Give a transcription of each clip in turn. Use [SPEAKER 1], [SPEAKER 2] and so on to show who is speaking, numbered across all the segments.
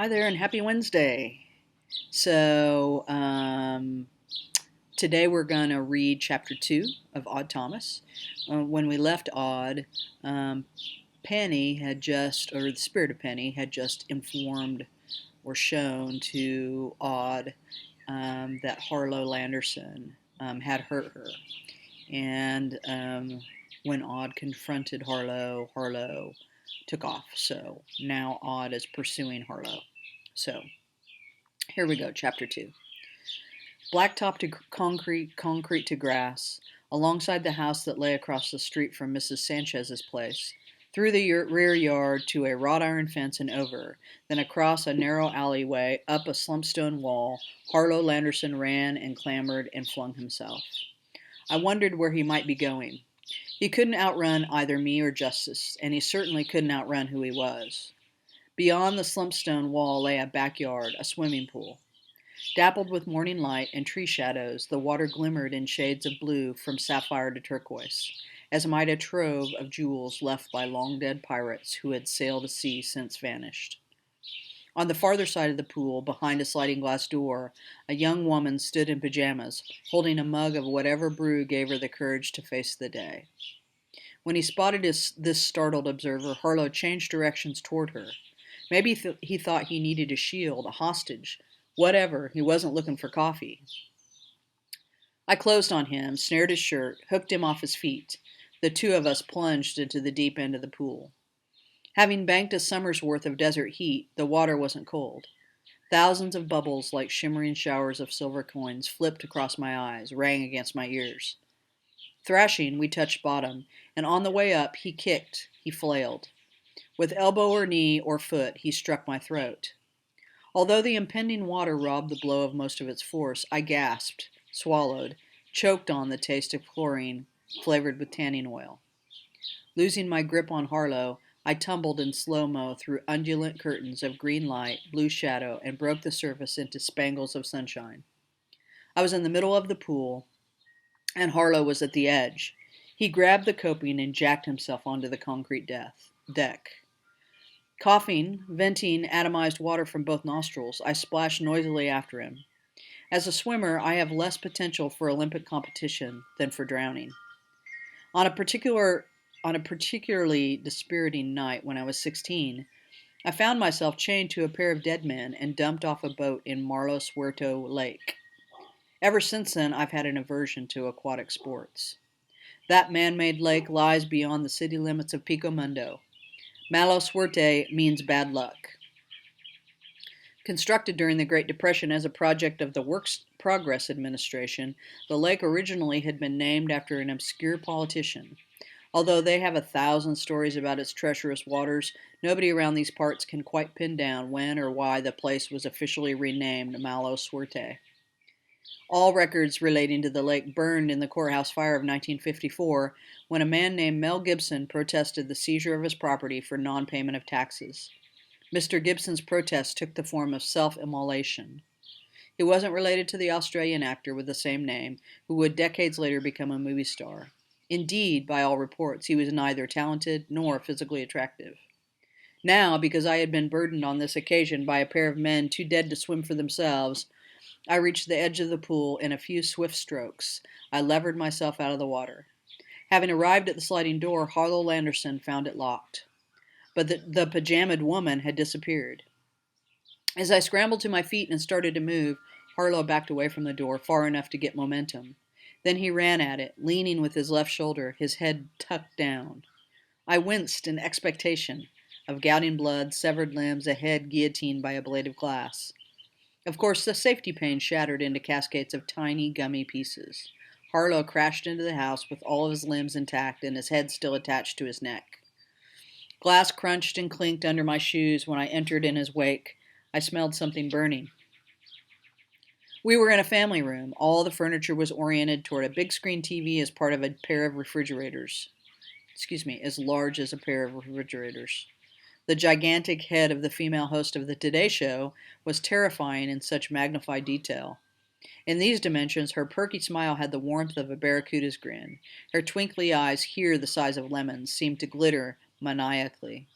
[SPEAKER 1] Hi there and happy Wednesday. So, today we're going to read chapter 2 of Odd Thomas. When we left Odd, um, Penny had just, or the spirit of Penny, had just informed or shown to Odd that Harlow Landerson had hurt her. And when Odd confronted Harlow, Harlow took off. So now Odd is pursuing Harlow. So here we go, chapter 2. Blacktop to concrete, concrete to grass, alongside the house that lay across the street from Mrs. Sanchez's place, through the rear yard to a wrought iron fence and over, then across a narrow alleyway, up a slumpstone wall, Harlow Landerson ran and clambered and flung himself. I wondered where he might be going. He couldn't outrun either me or Justice, and he certainly couldn't outrun who he was. Beyond the slumpstone wall lay a backyard, a swimming pool. Dappled with morning light and tree shadows, the water glimmered in shades of blue from sapphire to turquoise, as might a trove of jewels left by long-dead pirates who had sailed a sea since vanished. On the farther side of the pool, behind a sliding glass door, a young woman stood in pajamas, holding a mug of whatever brew gave her the courage to face the day. When he spotted this startled observer, Harlow changed directions toward her. Maybe he thought he needed a shield, a hostage. Whatever, he wasn't looking for coffee. I closed on him, snared his shirt, hooked him off his feet. The two of us plunged into the deep end of the pool. Having banked a summer's worth of desert heat, the water wasn't cold. Thousands of bubbles like shimmering showers of silver coins flipped across my eyes, rang against my ears. Thrashing, we touched bottom, and on the way up, he kicked, he flailed. With elbow or knee or foot, he struck my throat. Although the impending water robbed the blow of most of its force, I gasped, swallowed, choked on the taste of chlorine flavored with tanning oil. Losing my grip on Harlow, I tumbled in slow-mo through undulant curtains of green light, blue shadow, and broke the surface into spangles of sunshine. I was in the middle of the pool, and Harlow was at the edge. He grabbed the coping and jacked himself onto the concrete deck. Coughing, venting atomized water from both nostrils, I splashed noisily after him. As a swimmer, I have less potential for Olympic competition than for drowning. On a particularly dispiriting night when I was 16, I found myself chained to a pair of dead men and dumped off a boat in Malo Suerto Lake. Ever since then, I've had an aversion to aquatic sports. That man-made lake lies beyond the city limits of Pico Mundo. Malo Suerte means bad luck. Constructed during the Great Depression as a project of the Works Progress Administration, the lake originally had been named after an obscure politician. Although they have 1,000 stories about its treacherous waters, nobody around these parts can quite pin down when or why the place was officially renamed Malo Suerte. All records relating to the lake burned in the courthouse fire of 1954 when a man named Mel Gibson protested the seizure of his property for non-payment of taxes. Mr. Gibson's protest took the form of self-immolation. He wasn't related to the Australian actor with the same name, who would decades later become a movie star. Indeed, by all reports, he was neither talented nor physically attractive. Now, because I had been burdened on this occasion by a pair of men too dead to swim for themselves, I reached the edge of the pool in a few swift strokes. I levered myself out of the water. Having arrived at the sliding door, Harlow Landerson found it locked. But the pajamaed woman had disappeared. As I scrambled to my feet and started to move, Harlow backed away from the door far enough to get momentum. Then he ran at it, leaning with his left shoulder, his head tucked down. I winced in expectation of gouting blood, severed limbs, a head guillotined by a blade of glass. Of course, the safety pane shattered into cascades of tiny, gummy pieces. Harlow crashed into the house with all of his limbs intact and his head still attached to his neck. Glass crunched and clinked under my shoes when I entered in his wake. I smelled something burning. We were in a family room. All the furniture was oriented toward a big screen TV as part of a pair of refrigerators. As large as a pair of refrigerators. The gigantic head of the female host of the Today Show was terrifying in such magnified detail. In these dimensions, her perky smile had the warmth of a barracuda's grin. Her twinkly eyes, here the size of lemons, seemed to glitter maniacally.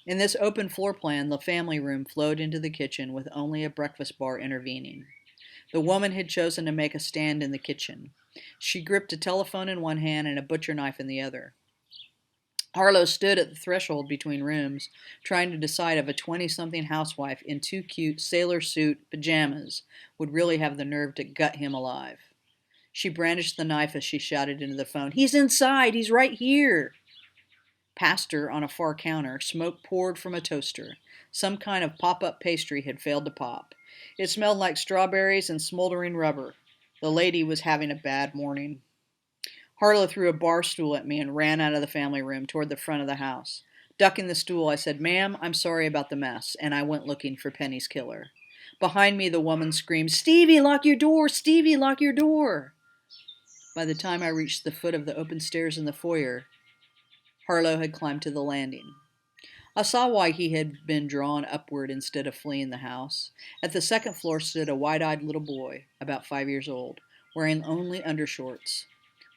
[SPEAKER 1] In this open floor plan, the family room flowed into the kitchen with only a breakfast bar intervening. The woman had chosen to make a stand in the kitchen. She gripped a telephone in one hand and a butcher knife in the other. Harlow stood at the threshold between rooms, trying to decide if a 20-something housewife in two cute sailor suit pajamas would really have the nerve to gut him alive. She brandished the knife as she shouted into the phone, "He's inside! He's right here!" Past her, on a far counter, smoke poured from a toaster. Some kind of pop-up pastry had failed to pop. It smelled like strawberries and smoldering rubber. The lady was having a bad morning. Harlow threw a bar stool at me and ran out of the family room toward the front of the house. Ducking the stool, I said, "Ma'am, I'm sorry about the mess," and I went looking for Penny's killer. Behind me, the woman screamed, "Stevie, lock your door! Stevie, lock your door!" By the time I reached the foot of the open stairs in the foyer, Harlow had climbed to the landing. I saw why he had been drawn upward instead of fleeing the house. At the second floor stood a wide-eyed little boy, about 5 years old, wearing only undershorts.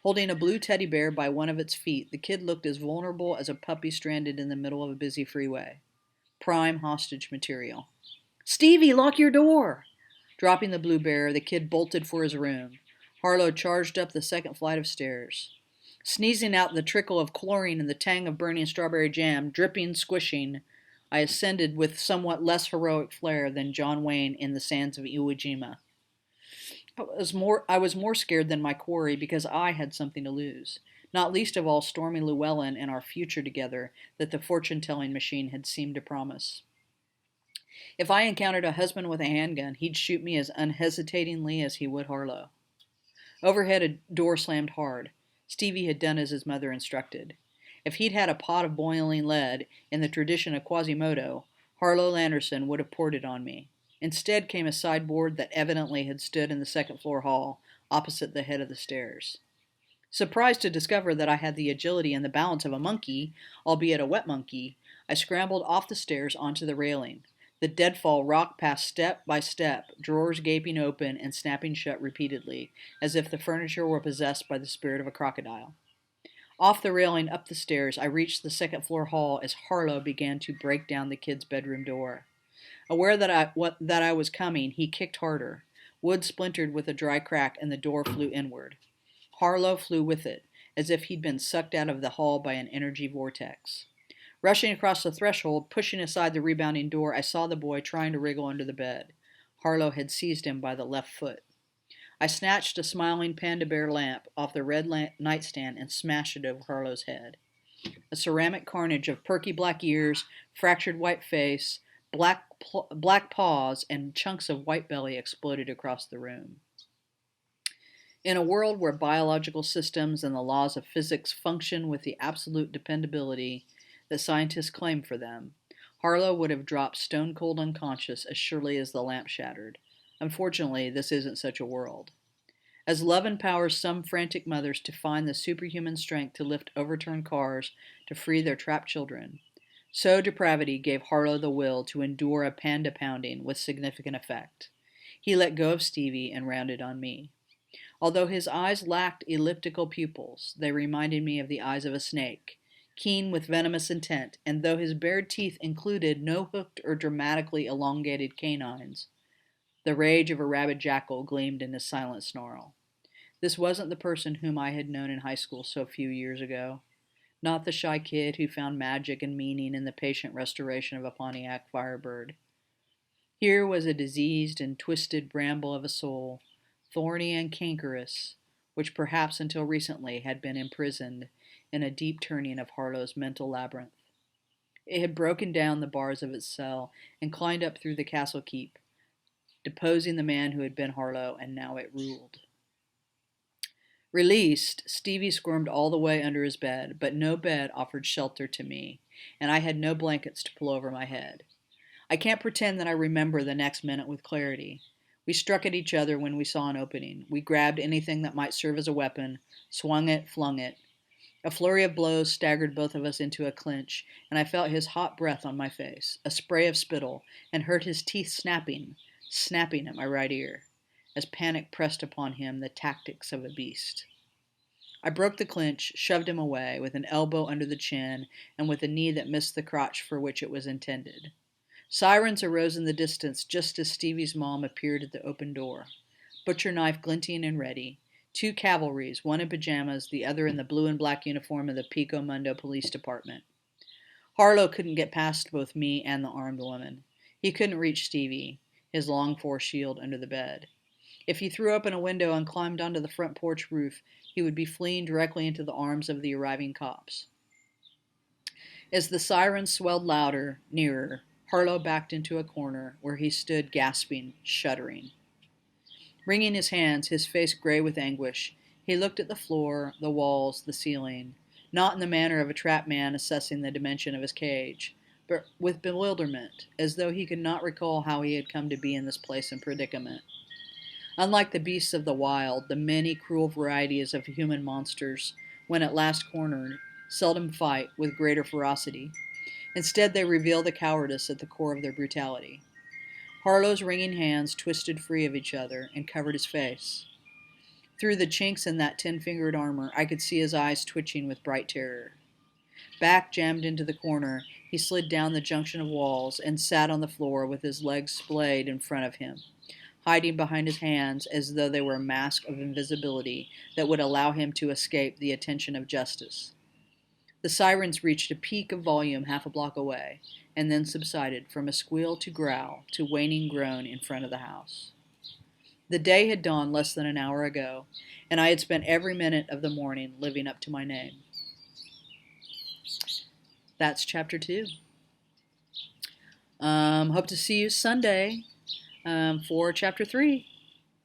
[SPEAKER 1] Holding a blue teddy bear by one of its feet, the kid looked as vulnerable as a puppy stranded in the middle of a busy freeway. Prime hostage material. "Stevie, lock your door!" Dropping the blue bear, the kid bolted for his room. Harlow charged up the second flight of stairs. Sneezing out the trickle of chlorine and the tang of burning strawberry jam, dripping, squishing, I ascended with somewhat less heroic flair than John Wayne in the sands of Iwo Jima. I was more scared than my quarry because I had something to lose, not least of all Stormy Llewellyn and our future together that the fortune-telling machine had seemed to promise. If I encountered a husband with a handgun, he'd shoot me as unhesitatingly as he would Harlow. Overhead, a door slammed hard. Stevie had done as his mother instructed. If he'd had a pot of boiling lead, in the tradition of Quasimodo, Harlow Landerson would have poured it on me. Instead came a sideboard that evidently had stood in the second-floor hall, opposite the head of the stairs. Surprised to discover that I had the agility and the balance of a monkey, albeit a wet monkey, I scrambled off the stairs onto the railing. The deadfall rocked past step by step, drawers gaping open and snapping shut repeatedly, as if the furniture were possessed by the spirit of a crocodile. Off the railing up the stairs, I reached the second-floor hall as Harlow began to break down the kid's bedroom door. Aware that I was coming, he kicked harder. Wood splintered with a dry crack, and the door flew inward. Harlow flew with it, as if he'd been sucked out of the hall by an energy vortex. Rushing across the threshold, pushing aside the rebounding door, I saw the boy trying to wriggle under the bed. Harlow had seized him by the left foot. I snatched a smiling panda bear lamp off the red nightstand and smashed it over Harlow's head. A ceramic carnage of perky black ears, fractured white face, black paws, and chunks of white belly exploded across the room. In a world where biological systems and the laws of physics function with the absolute dependability that scientists claim for them, Harlow would have dropped stone-cold unconscious as surely as the lamp shattered. Unfortunately, this isn't such a world. As love empowers some frantic mothers to find the superhuman strength to lift overturned cars to free their trapped children, so depravity gave Harlow the will to endure a panda pounding with significant effect. He let go of Stevie and rounded on me. Although his eyes lacked elliptical pupils, they reminded me of the eyes of a snake, keen with venomous intent, and though his bared teeth included no hooked or dramatically elongated canines, the rage of a rabid jackal gleamed in his silent snarl. This wasn't the person whom I had known in high school so few years ago. Not the shy kid who found magic and meaning in the patient restoration of a Pontiac Firebird. Here was a diseased and twisted bramble of a soul, thorny and cankerous, which perhaps until recently had been imprisoned in a deep turning of Harlow's mental labyrinth. It had broken down the bars of its cell and climbed up through the castle keep, deposing the man who had been Harlow, and now it ruled. Released, Stevie squirmed all the way under his bed, but no bed offered shelter to me, and I had no blankets to pull over my head. I can't pretend that I remember the next minute with clarity. We struck at each other when we saw an opening. We grabbed anything that might serve as a weapon, swung it, flung it. A flurry of blows staggered both of us into a clinch, and I felt his hot breath on my face, a spray of spittle, and heard his teeth snapping at my right ear, as panic pressed upon him the tactics of a beast. I broke the clinch, shoved him away, with an elbow under the chin and with a knee that missed the crotch for which it was intended. Sirens arose in the distance just as Stevie's mom appeared at the open door, butcher knife glinting and ready. Two cavalries, one in pajamas, the other in the blue and black uniform of the Pico Mundo Police Department. Harlow couldn't get past both me and the armed woman. He couldn't reach Stevie, his long force shield under the bed. If he threw open a window and climbed onto the front porch roof, he would be fleeing directly into the arms of the arriving cops. As the sirens swelled louder, nearer, Harlow backed into a corner where he stood gasping, shuddering. Wringing his hands, his face gray with anguish, he looked at the floor, the walls, the ceiling, not in the manner of a trapped man assessing the dimension of his cage, but with bewilderment, as though he could not recall how he had come to be in this place and predicament. Unlike the beasts of the wild, the many cruel varieties of human monsters, when at last cornered, seldom fight with greater ferocity. Instead, they reveal the cowardice at the core of their brutality. Harlow's wringing hands twisted free of each other and covered his face. Through the chinks in that 10-fingered armor, I could see his eyes twitching with bright terror. Back jammed into the corner, he slid down the junction of walls and sat on the floor with his legs splayed in front of him, hiding behind his hands as though they were a mask of invisibility that would allow him to escape the attention of justice. The sirens reached a peak of volume half a block away, and then subsided from a squeal to growl to waning groan in front of the house. The day had dawned less than an hour ago, and I had spent every minute of the morning living up to my name. That's chapter 2. Hope to see you Sunday for chapter 3.